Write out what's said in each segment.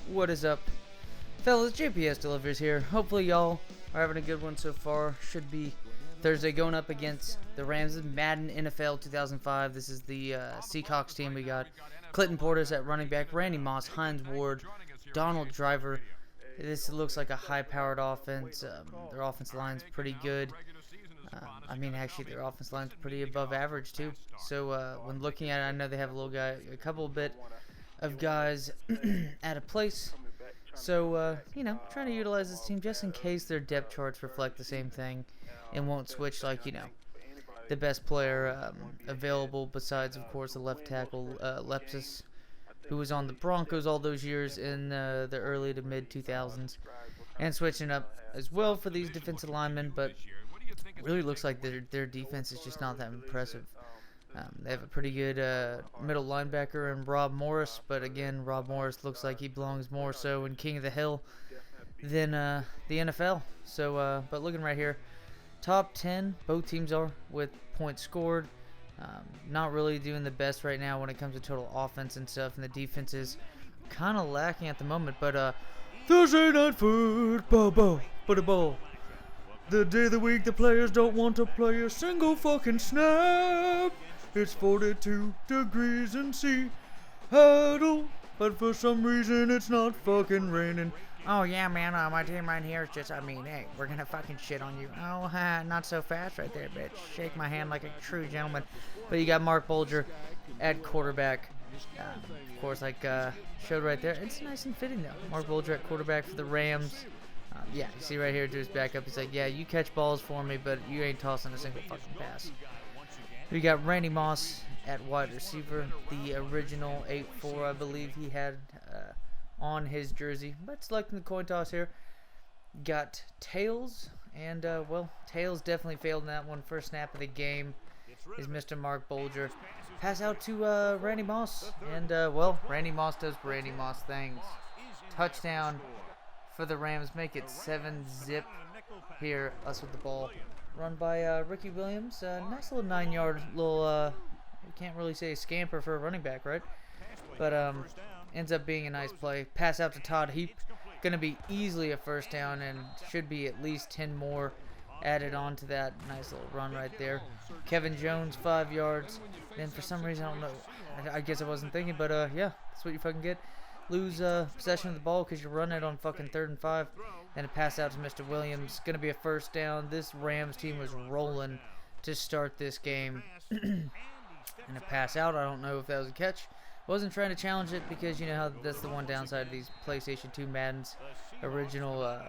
What is up, fellas? JPS Delivers here. Hopefully y'all are having a good one so far. Should be Thursday, going up against the Rams of Madden NFL 2005. This is the Seahawks team. We got Clinton Portis at running back, Randy Moss, Hines Ward, Donald Driver. This looks like a high-powered offense. Their offensive line's pretty good. Actually, their offensive line's pretty above average too. So when looking at it, I know they have a couple bit of guys at a place. So, trying to utilize this team just in case their depth charts reflect the same thing and won't switch like, the best player available besides, of course, the left tackle, Lepsis, who was on the Broncos all those years in the early to mid-2000s, and switching up as well for these defensive linemen, but really looks like their defense is just not that impressive. They have a pretty good middle linebacker in Rob Morris, but again, Rob Morris looks like he belongs more so in King of the Hill than the NFL. So, but looking right here, top 10, both teams are with points scored. Not really doing the best right now when it comes to total offense and stuff, and the defense is kind of lacking at the moment. But Thursday night football, ball. The day of the week the players don't want to play a single fucking snap. It's 42 degrees in Seattle, but for some reason it's not fucking raining. Oh yeah, man, my team right here is just, hey, we're gonna fucking shit on you. Oh, not so fast right there, bitch. Shake my hand like a true gentleman. But you got Marc Bulger at quarterback. Of course, like showed right there. It's nice and fitting though. Marc Bulger at quarterback for the Rams. Yeah, you see right here to his backup. He's like, yeah, you catch balls for me, but you ain't tossing a single fucking pass. We got Randy Moss at wide receiver, the original 8-4, I believe he had on his jersey. But selecting the coin toss here, got Tails, and Tails definitely failed in that one. First snap of the game is Mr. Marc Bulger. Pass out to Randy Moss, and Randy Moss does Randy Moss things. Touchdown for the Rams, make it 7-zip here, us with the ball. Run by Ricky Williams. Nice little 9-yard little, you can't really say scamper for a running back, right? But ends up being a nice play. Pass out to Todd Heap. Going to be easily a first down and should be at least 10 more added on to that. Nice little run right there. Kevin Jones, 5 yards. Then for some reason, I don't know. I guess I wasn't thinking, but yeah, that's what you fucking get. Lose possession of the ball because you're running it on fucking 3rd and 5. Then a pass out to Mr. Williams. Going to be a first down. This Rams team was rolling to start this game. And a pass out. I don't know if that was a catch. Wasn't trying to challenge it because you know how that's the one downside of these PlayStation 2 Madden's original, well,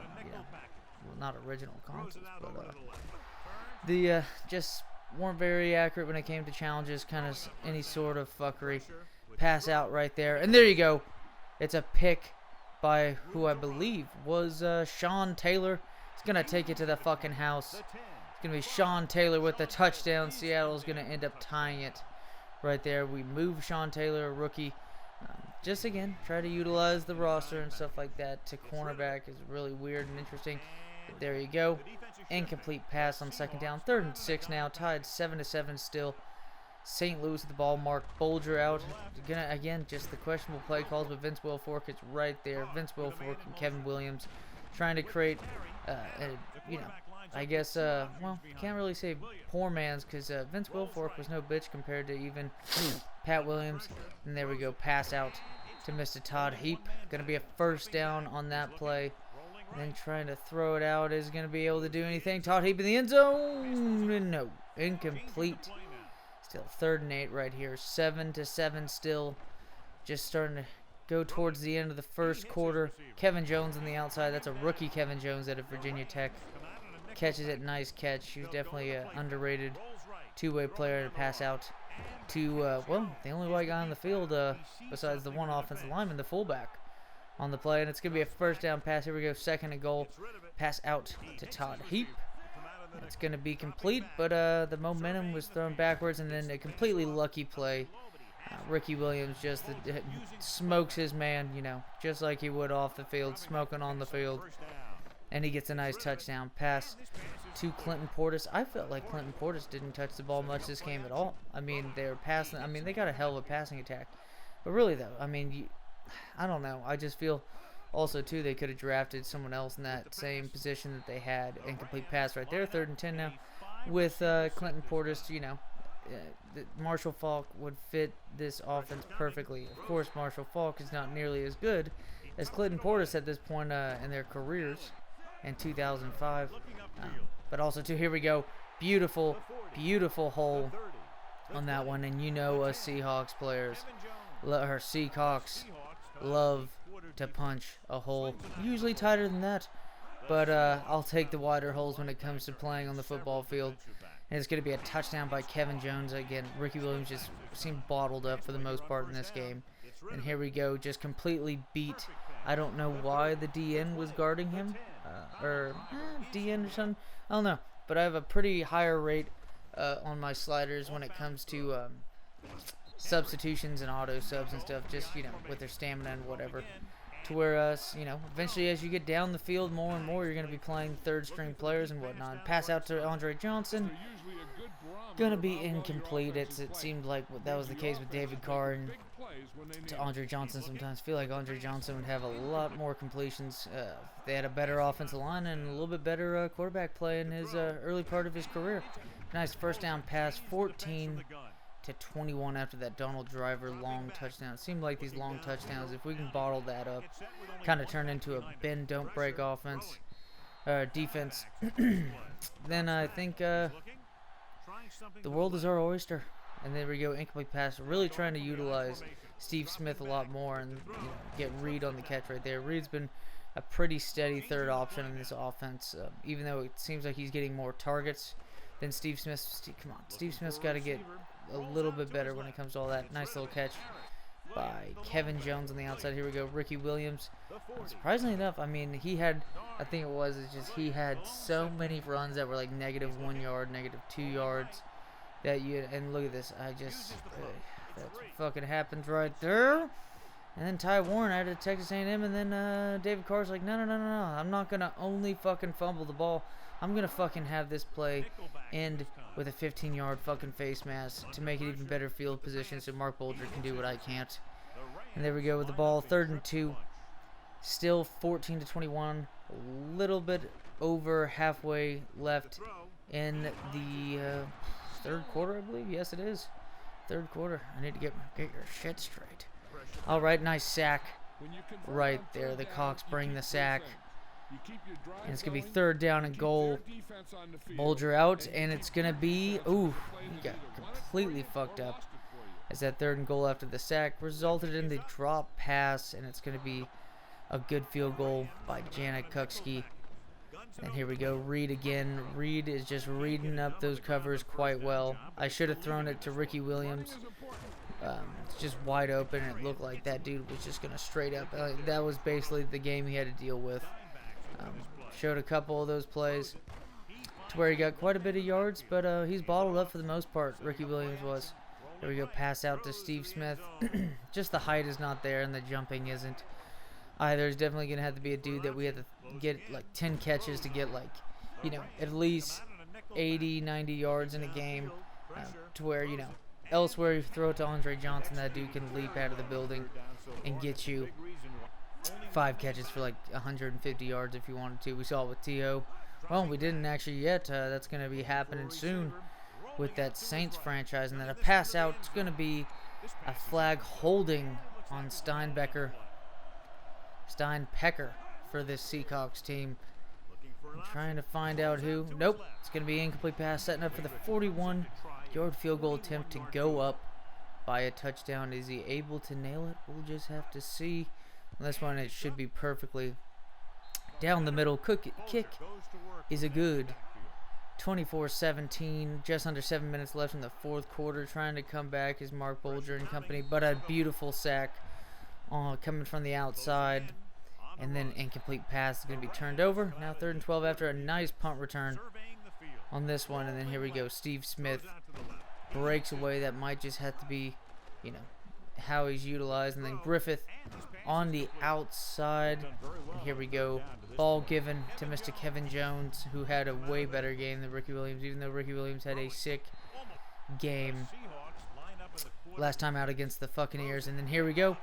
not original consoles, but the just weren't very accurate when it came to challenges, kind of any sort of fuckery. Pass out right there. And there you go. It's a pick by who I believe was Sean Taylor. He's going to take it to the fucking house. It's going to be Sean Taylor with the touchdown. Seattle's going to end up tying it right there. We move Sean Taylor, a rookie. Just again, try to utilize the roster and stuff like that to cornerback is really weird and interesting. But there you go. Incomplete pass on second down. 3rd and 6 now. Tied 7-7 still. St. Louis with the ball. Marc Bulger out. Again, just the questionable play calls, but Vince Wilfork is right there. Vince Wilfork and Kevin Williams trying to create, I guess, can't really say poor man's because Vince Wilfork was no bitch compared to even Pat Williams. And there we go. Pass out to Mr. Todd Heap. Going to be a first down on that play. And then trying to throw it out is going to be able to do anything. Todd Heap in the end zone. No. Incomplete. Still 3rd and 8 right here. 7-7 still. Just starting to go towards the end of the first quarter. Kevin Jones on the outside. That's a rookie Kevin Jones out of Virginia Tech. Catches it. Nice catch. He's definitely an underrated two-way player to pass out to, the only white guy on the field besides the one offensive lineman, the fullback on the play. And it's going to be a first down pass. Here we go. 2nd and goal. Pass out to Todd Heap. It's going to be complete, but the momentum was thrown backwards, and then a completely lucky play. Ricky Williams just smokes his man, just like he would off the field, smoking on the field. And he gets a nice touchdown pass to Clinton Portis. I felt like Clinton Portis didn't touch the ball much this game at all. They were passing. They got a hell of a passing attack. But really, though, I don't know. I just feel also too they could have drafted someone else in that same position that they had. Incomplete pass right there. 3rd and 10 now with Clinton Portis. You know, Marshall Faulk would fit this offense perfectly. Of course, Marshall Faulk is not nearly as good as Clinton Portis at this point in their careers in 2005. But also too, here we go. Beautiful, beautiful hole on that one. And you know us Seahawks players, or Seahawks, love to punch a hole. Usually tighter than that. But I'll take the wider holes when it comes to playing on the football field. And it's going to be a touchdown by Kevin Jones. Again, Ricky Williams just seemed bottled up for the most part in this game. And here we go, just completely beat. I don't know why the DN was guarding him. DN or something. I don't know. But I have a pretty higher rate on my sliders when it comes to substitutions and auto subs and stuff. Just, you know, with their stamina and whatever. To where, you know, eventually as you get down the field more and more, you're going to be playing 3rd string players and whatnot. Pass out to Andre Johnson. Going to be incomplete. It seemed like that was the case with David Carr and to Andre Johnson sometimes. I feel like Andre Johnson would have a lot more completions if they had a better offensive line and a little bit better quarterback play in his early part of his career. Nice first down pass, 14 to 21 after that Donald Driver long touchdown. It seemed like these long touchdowns, if we can bottle that up, kind of turn into a bend, don't break offense, defense, then I think the world is our oyster. And there we go, incomplete pass. Really trying to utilize Steve Smith a lot more and, you know, get Reed on the catch right there. Reed's been a pretty steady 3rd option in this offense, even though it seems like he's getting more targets than Steve Smith. Come on, Steve Smith's got to get a little bit better when it comes to all that. Nice little catch by Kevin Jones on the outside. Here we go, Ricky Williams. Surprisingly enough, I mean, he had, I think it was, it's just he had so many runs that were like -1 yard, -2 yards. That you, and look at this, I just, that's what fucking happens right there. And then Ty Warren added Texas A&M, and then David Carr's like, no, I'm not going to only fucking fumble the ball. I'm going to fucking have this play end with a 15-yard fucking face mask to make it even better field position so Marc Bulger can do what I can't. And there we go with the ball, 3rd and 2. Still 14 to 21, a little bit over halfway left in the 3rd quarter, I believe. Yes, it is. 3rd quarter. I need to get your shit straight. All right, nice sack right there. The Cox bring the sack. And it's going to be 3rd down and goal. Bulger out, and it's going to be, ooh, he got completely fucked up. As that 3rd and goal after the sack resulted in the drop pass, and it's going to be a good field goal by Janet Kuksky. And here we go, Reed again. Reed is just reading up those covers quite well. I should have thrown it to Ricky Williams. It's just wide open, and it looked like that dude was just going to straight up. That was basically the game he had to deal with. Showed a couple of those plays to where he got quite a bit of yards, but he's bottled up for the most part, Ricky Williams was. There we go, pass out to Steve Smith. Just the height is not there, and the jumping isn't either. There's definitely going to have to be a dude that we have to get like 10 catches to get, like, you know, at least 80, 90 yards in a game, to where, you know, elsewhere you throw it to Andre Johnson, that dude can leap out of the building and get you 5 catches for like 150 yards if you wanted to. We saw it with T.O. Well, we didn't actually yet. That's going to be happening soon with that Saints franchise. And then a pass out. It's going to be a flag holding on Steinpecker for this Seahawks team. I'm trying to find out who. Nope. It's going to be incomplete pass, setting up for the 41-yard field goal attempt to go up by a touchdown. Is he able to nail it? We'll just have to see. On this one, it should be perfectly down the middle. Kick is a good 24-17. Just under 7 minutes left in the 4th quarter. Trying to come back is Marc Bulger and company, but a beautiful sack coming from the outside. And then incomplete pass is going to be turned over. Now 3rd and 12 after a nice punt return on this one. And then here we go. Steve Smith breaks away. That might just have to be, you know, how he's utilized. And then Griffith on the outside. And here we go. Ball given to Mr. Kevin Jones, who had a way better game than Ricky Williams, even though Ricky Williams had a sick game last time out against the fucking Ears. And then here we go.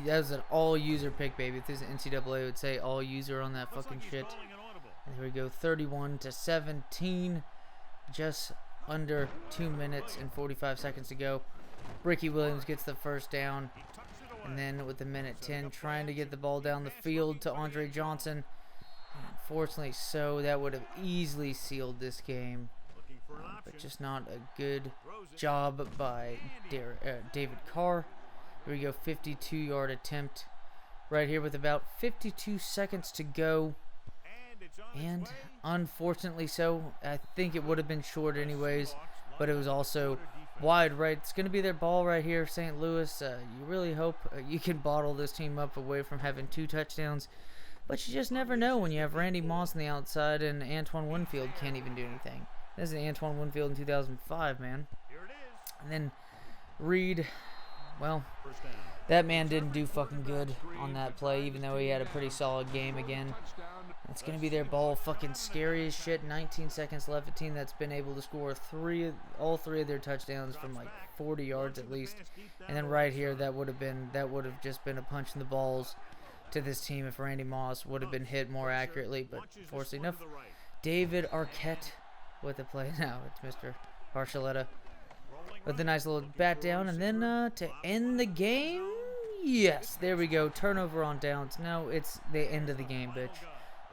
That was an all-user pick, baby. If this is NCAA, would say all-user on that fucking shit. And here we go, 31-17. Just under 2 minutes and 45 seconds to go. Ricky Williams gets the first down. And then with the minute 10, trying to get the ball down the field to Andre Johnson. Unfortunately so, that would have easily sealed this game. But just not a good job by David Carr. Here we go, 52-yard attempt right here with about 52 seconds to go. And unfortunately so, I think it would have been short anyways, but it was also wide right. It's going to be their ball right here, St. Louis. You really hope you can bottle this team up away from having 2 touchdowns, but you just never know when you have Randy Moss on the outside and Antoine Winfield can't even do anything. This is Antoine Winfield in 2005, man. And then Reed, well, that man didn't do fucking good on that play, even though he had a pretty solid game again. It's going to be their ball, fucking scary as shit. 19 seconds left. A team that's been able to score all three of their touchdowns from like 40 yards at least. And then right here, that would have just been a punch in the balls to this team if Randy Moss would have been hit more accurately. But fortunately enough, David Arquette with the play now. It's Mr. Archuleta with a nice little bat down. And then to end the game, yes, there we go. Turnover on downs. No, it's the end of the game, bitch.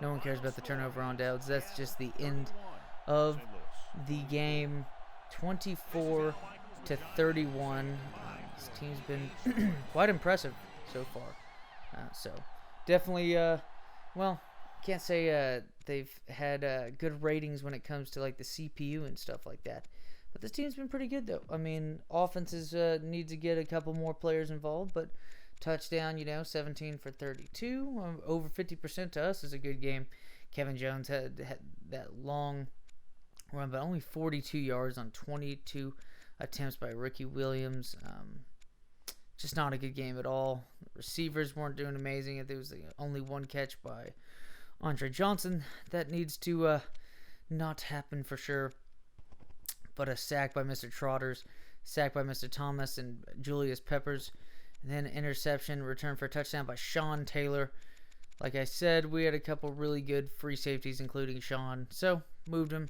No one cares about the turnover on downs. That's just the end of the game. 24-31. This team's been quite impressive so far. So definitely, well, can't say they've had good ratings when it comes to like the CPU and stuff like that. But this team's been pretty good though. I mean, offenses need to get a couple more players involved, but touchdown, 17 for 32, over 50% to us is a good game. Kevin Jones had that long run, but only 42 yards on 22 attempts by Ricky Williams. Just not a good game at all. Receivers weren't doing amazing. There was only one catch by Andre Johnson. That needs to not happen for sure. But a sack by Mr. Trotters, sack by Mr. Thomas and Julius Peppers. And then interception, return for a touchdown by Sean Taylor. Like I said, we had a couple really good free safeties, including Sean. So, moved him.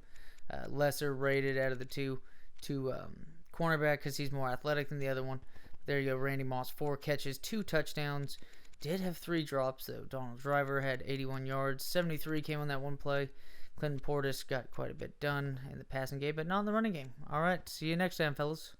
Lesser rated out of the two to cornerback because he's more athletic than the other one. There you go, Randy Moss, 4 catches, 2 touchdowns. Did have 3 drops, though. Donald Driver had 81 yards. 73 came on that one play. Clinton Portis got quite a bit done in the passing game, but not in the running game. All right, see you next time, fellas.